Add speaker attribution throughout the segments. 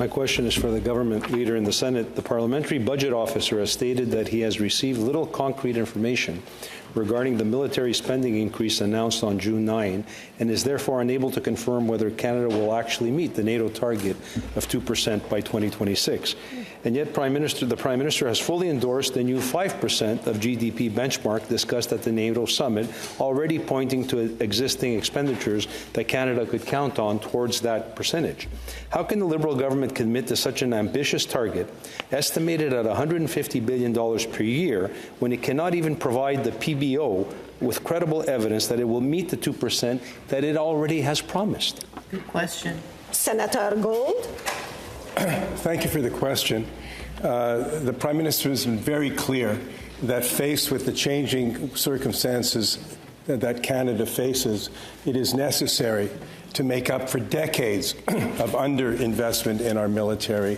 Speaker 1: My question is for the government leader in the Senate. The parliamentary budget officer has stated that he has received little concrete information regarding the military spending increase announced on June 9 and is therefore unable to confirm whether Canada will actually meet the NATO target of 2% by 2026. And yet the Prime Minister has fully endorsed the new 5% of GDP benchmark discussed at the NATO summit, already pointing to existing expenditures that Canada could count on towards that percentage. How can the Liberal government commit to such an ambitious target, estimated at $150 billion per year, when it cannot even provide the PBO with credible evidence that it will meet the 2% that it already has promised?
Speaker 2: Good question.
Speaker 3: Senator Gold.
Speaker 4: Thank you for the question. The Prime Minister has been very clear that faced with the changing circumstances that Canada faces, it is necessary to make up for decades of underinvestment in our military,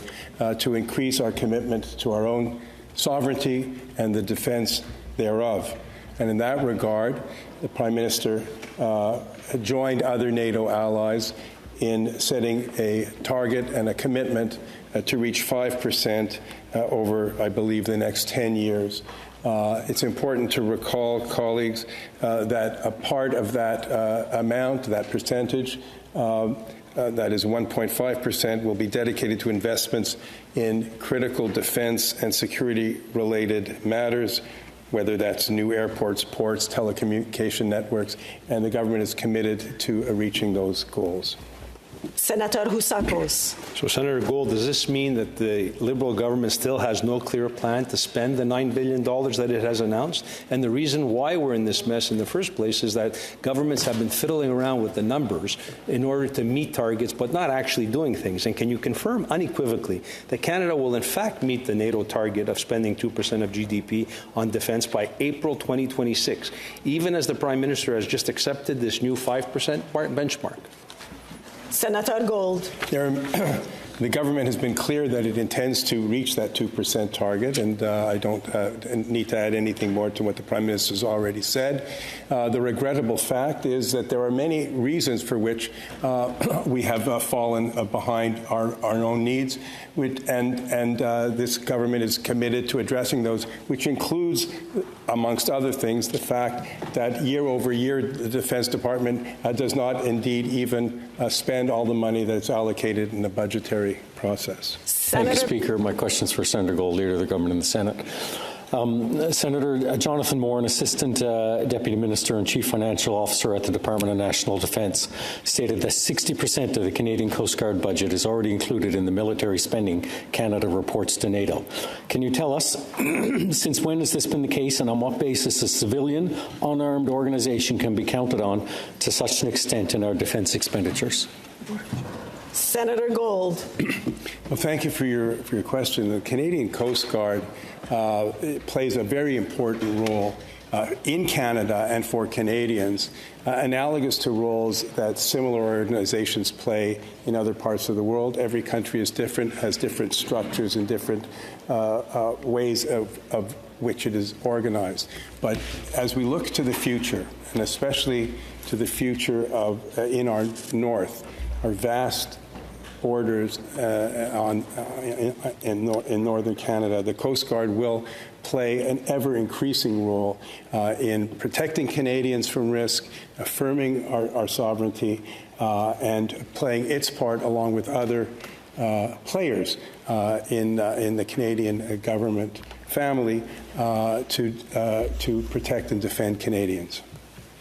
Speaker 4: to increase our commitment to our own sovereignty and the defense thereof. And in that regard, the Prime Minister joined other NATO allies in setting a target and a commitment to reach 5% over, I believe, the next 10 years. It's important to recall, colleagues, that a part of that amount, that percentage, that is 1.5%, will be dedicated to investments in critical defense and security-related matters, whether that's new airports, ports, telecommunication networks, and the government is committed to reaching those goals.
Speaker 3: Senator Husakos.
Speaker 1: So, Senator Gold, does this mean that the Liberal government still has no clear plan to spend the $9 billion that it has announced? And the reason why we're in this mess in the first place is that governments have been fiddling around with the numbers in order to meet targets, but not actually doing things. And can you confirm unequivocally that Canada will in fact meet the NATO target of spending 2% of GDP on defense by April 2026, even as the Prime Minister has just accepted this new 5% benchmark?
Speaker 3: Senator Gold.
Speaker 4: The government has been clear that it intends to reach that 2% target, and I don't need to add anything more to what the Prime Minister has already said. The regrettable fact is that there are many reasons for which we have fallen behind our own needs, and this government is committed to addressing those, which includes, amongst other things, the fact that year over year the Defense Department does not indeed even spend all the money that's allocated in the budgetary process.
Speaker 5: Thank you, Speaker. My question is for Senator Gold, Leader of the Government in the Senate. Senator Jonathan Moore, an Assistant Deputy Minister and Chief Financial Officer at the Department of National Defence, stated that 60% of the Canadian Coast Guard budget is already included in the military spending Canada reports to NATO. Can you tell us, since when has this been the case, and on what basis a civilian, unarmed organization can be counted on to such an extent in our defence expenditures?
Speaker 3: Senator Gold.
Speaker 4: Well, thank you for your question. The Canadian Coast Guard plays a very important role in Canada and for Canadians, analogous to roles that similar organizations play in other parts of the world. Every country is different, has different structures and different ways of which it is organized. But as we look to the future, and especially to the future of in our north, our vast borders in northern Canada, the Coast Guard will play an ever-increasing role in protecting Canadians from risk, affirming our sovereignty, and playing its part along with other players in the Canadian government family to protect and defend Canadians.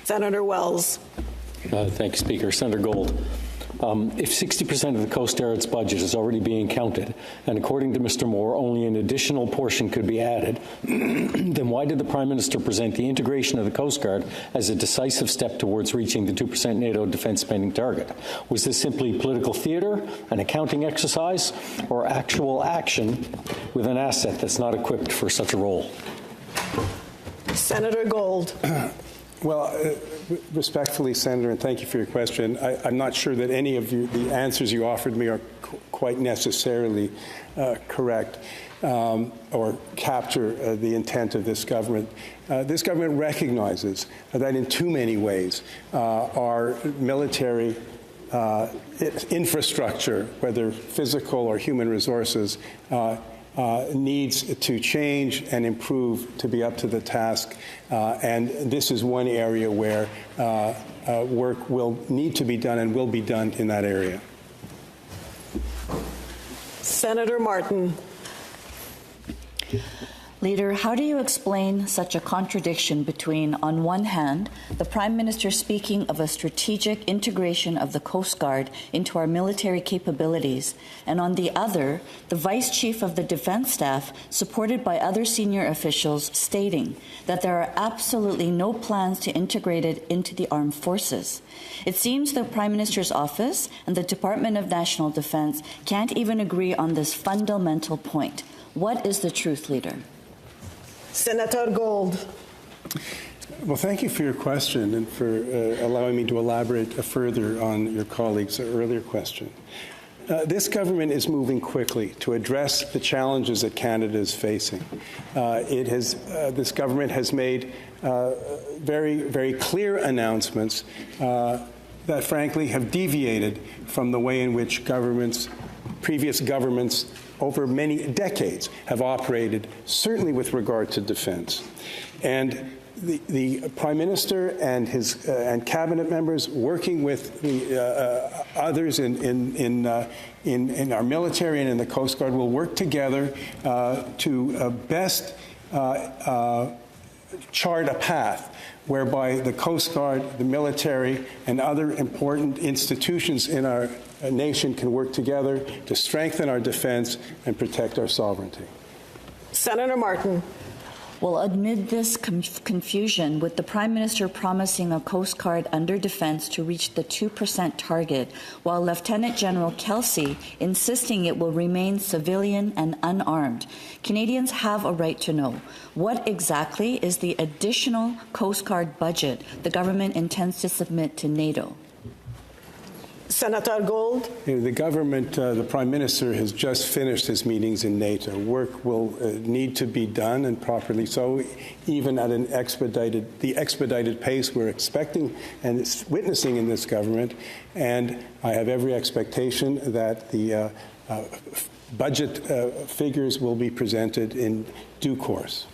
Speaker 3: Senator Wells.
Speaker 5: Thank you, Speaker. Senator Gold. If 60% of the Coast Guard's budget is already being counted, and according to Mr. Moore, only an additional portion could be added, then why did the Prime Minister present the integration of the Coast Guard as a decisive step towards reaching the 2% NATO defence spending target? Was this simply political theatre, an accounting exercise, or actual action with an asset that's not equipped for such a role?
Speaker 3: Senator Gold.
Speaker 4: Well, respectfully, Senator, and thank you for your question, I'm not sure that any of the answers you offered me are quite necessarily correct or capture the intent of this government. This government recognizes that in too many ways our military infrastructure, whether physical or human resources, needs to change and improve to be up to the task. And this is one area where work will need to be done and will be done in that area.
Speaker 3: Senator Martin.
Speaker 2: Leader, how do you explain such a contradiction between, on one hand, the Prime Minister speaking of a strategic integration of the Coast Guard into our military capabilities, and on the other, the Vice Chief of the Defence Staff, supported by other senior officials, stating that there are absolutely no plans to integrate it into the armed forces? It seems the Prime Minister's office and the Department of National Defence can't even agree on this fundamental point. What is the truth, Leader?
Speaker 3: Senator Gold.
Speaker 4: Well, thank you for your question and for allowing me to elaborate further on your colleague's earlier question. This government is moving quickly to address the challenges that Canada is facing. This government has made very, very clear announcements that, frankly, have deviated from the way in which previous governments over many decades have operated, certainly with regard to defense. And the Prime Minister and his and cabinet members, working with the others in our military and in the Coast Guard, will work together to best chart a path whereby the Coast Guard, the military, and other important institutions in our nation can work together to strengthen our defense and protect our sovereignty.
Speaker 3: Senator Martin.
Speaker 2: Well, amid this confusion, with the Prime Minister promising a Coast Guard under defense to reach the 2% target, while Lieutenant General Kelsey insisting it will remain civilian and unarmed, Canadians have a right to know what exactly is the additional Coast Guard budget the government intends to submit to NATO.
Speaker 3: Senator Gold.
Speaker 4: The government, the Prime Minister, has just finished his meetings in NATO. Work will need to be done, and properly so, even at the expedited pace we're expecting and witnessing in this government. And I have every expectation that the budget figures will be presented in due course.